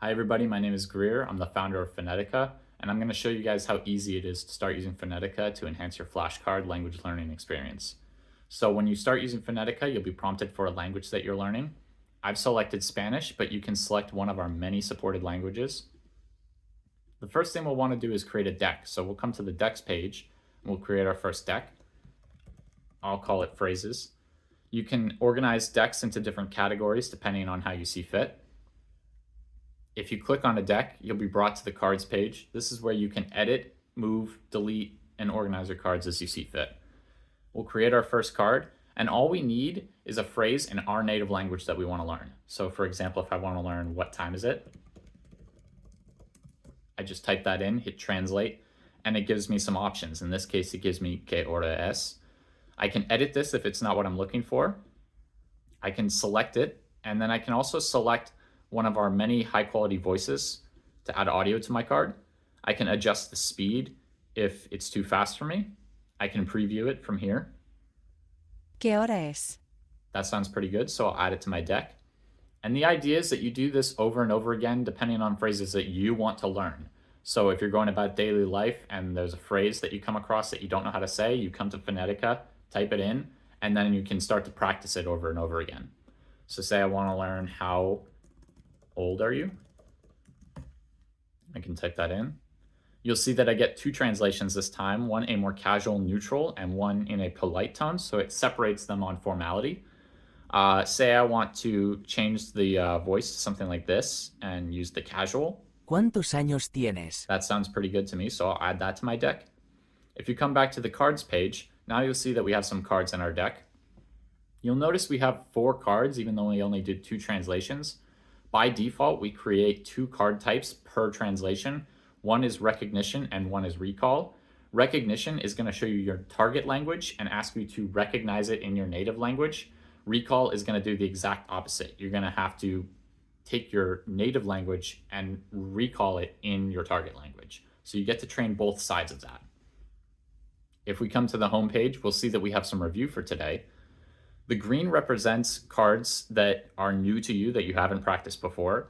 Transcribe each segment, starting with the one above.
Hi everybody, my name is Greer. I'm the founder of Phonetica, and I'm going to show you guys how easy it is to start using Phonetica to enhance your flashcard language learning experience. So when you start using Phonetica, you'll be prompted for a language that you're learning. I've selected Spanish, but you can select one of our many supported languages. The first thing we'll want to do is create a deck. So we'll come to the decks page, and we'll create our first deck. I'll call it phrases. You can organize decks into different categories depending on how you see fit. If you click on a deck, you'll be brought to the cards page. This is where you can edit, move, delete, and organize your cards as you see fit. We'll create our first card, and all we need is a phrase in our native language that we want to learn. So for example, if I want to learn what time is it, I just type that in, hit translate, and it gives me some options. In this case, it gives me que hora es. I can edit this if it's not what I'm looking for. I can select it, and then I can also select one of our many high quality voices to add audio to my card. I can adjust the speed if it's too fast for me. I can preview it from here. ¿Qué hora es? That sounds pretty good, so I'll add it to my deck. And the idea is that you do this over and over again depending on phrases that you want to learn. So if you're going about daily life and there's a phrase that you come across that you don't know how to say, you come to Phonetica, type it in, and then you can start to practice it over and over again. So say I want to learn how old are you? I can type that in. You'll see that I get two translations this time, one a more casual neutral and one in a polite tone, so it separates them on formality. Say I want to change the voice to something like this and use the casual. ¿Cuántos años tienes? That sounds pretty good to me, so I'll add that to my deck. If you come back to the cards page, now you'll see that we have some cards in our deck. You'll notice we have 4 cards, even though we only did 2 translations. By default, we create 2 card types per translation. One is recognition and one is recall. Recognition is going to show you your target language and ask you to recognize it in your native language. Recall is going to do the exact opposite. You're going to have to take your native language and recall it in your target language. So you get to train both sides of that. If we come to the home page, we'll see that we have some review for today. The green represents cards that are new to you that you haven't practiced before.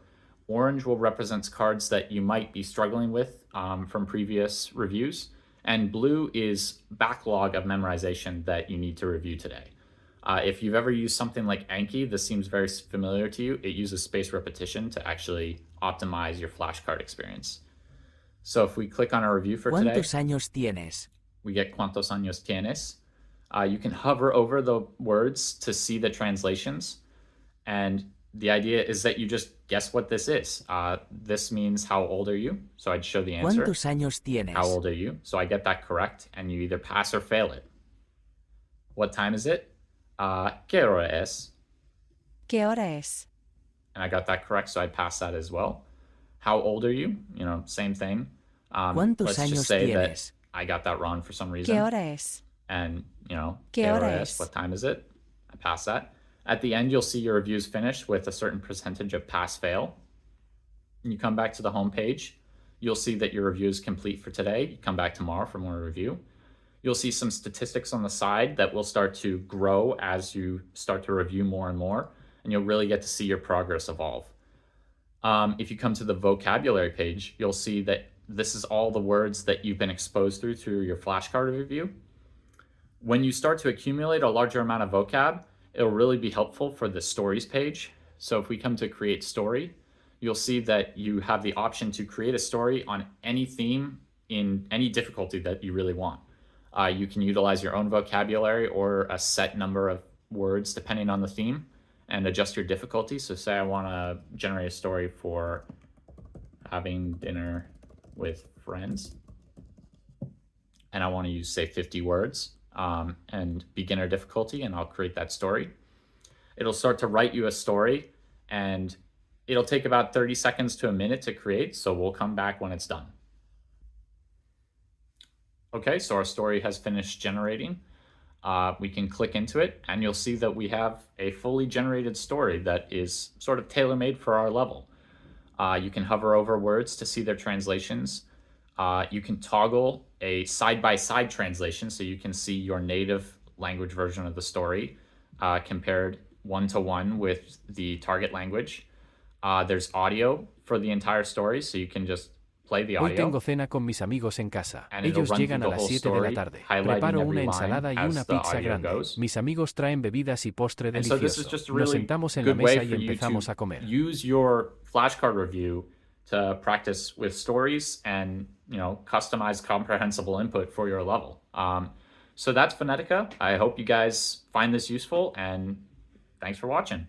Orange will represent cards that you might be struggling with from previous reviews. And blue is backlog of memorization that you need to review today. If you've ever used something like Anki, this seems very familiar to you. It uses spaced repetition to actually optimize your flashcard experience. So if we click on our review for today, ¿Cuántos años tienes? we get cuántos años tienes. You can hover over the words to see the translations. And the idea is that you just guess what this is. This means how old are you? So I'd show the answer. ¿Cuántos años tienes? How old are you? So I get that correct, and you either pass or fail it. What time is it? ¿Qué hora es? ¿Qué hora es? And I got that correct, so I'd pass that as well. How old are you? You know, same thing. ¿Cuántos Let's años just say tienes? that I got that wrong for some reason. ¿Qué hora es? And, you know, ¿Qué ¿qué hora hora es? es? What time is it? I pass that. At the end, you'll see your reviews finished with a certain percentage of pass-fail. You come back to the home page. You'll see that your review is complete for today. You come back tomorrow for more review. You'll see some statistics on the side that will start to grow as you start to review more and more, and you'll really get to see your progress evolve. If you come to the vocabulary page, you'll see that this is all the words that you've been exposed through your flashcard review. When you start to accumulate a larger amount of vocab, it'll really be helpful for the stories page. So if we come to create story, you'll see that you have the option to create a story on any theme in any difficulty that you really want. You can utilize your own vocabulary or a set number of words depending on the theme and adjust your difficulty. So say I want to generate a story for having dinner with friends, and I want to use, say, 50 words and beginner difficulty, and I'll create that story. It'll start to write you a story, and it'll take about 30 seconds to a minute to create, so we'll come back when it's done. Okay, so our story has finished generating. We can click into it, and you'll see that we have a fully generated story that is sort of tailor-made for our level. You can hover over words to see their translations. You can toggle a side-by-side translation so you can see your native language version of the story compared one-to-one with the target language. There's audio for the entire story, so you can just play the Hoy audio. tengo cena con mis amigos en casa. And it'll Ellos run llegan through a the las whole 7 de la story, tarde. highlighting Preparo every una line ensalada y as una the pizza audio grande. goes. Mis amigos traen bebidas y postre And so this is delicioso. just a Nos really sentamos en la good way mesa y for you empezamos to a comer. use your flashcard review to practice with stories and, customize comprehensible input for your level. So that's Phonetica. I hope you guys find this useful, and thanks for watching.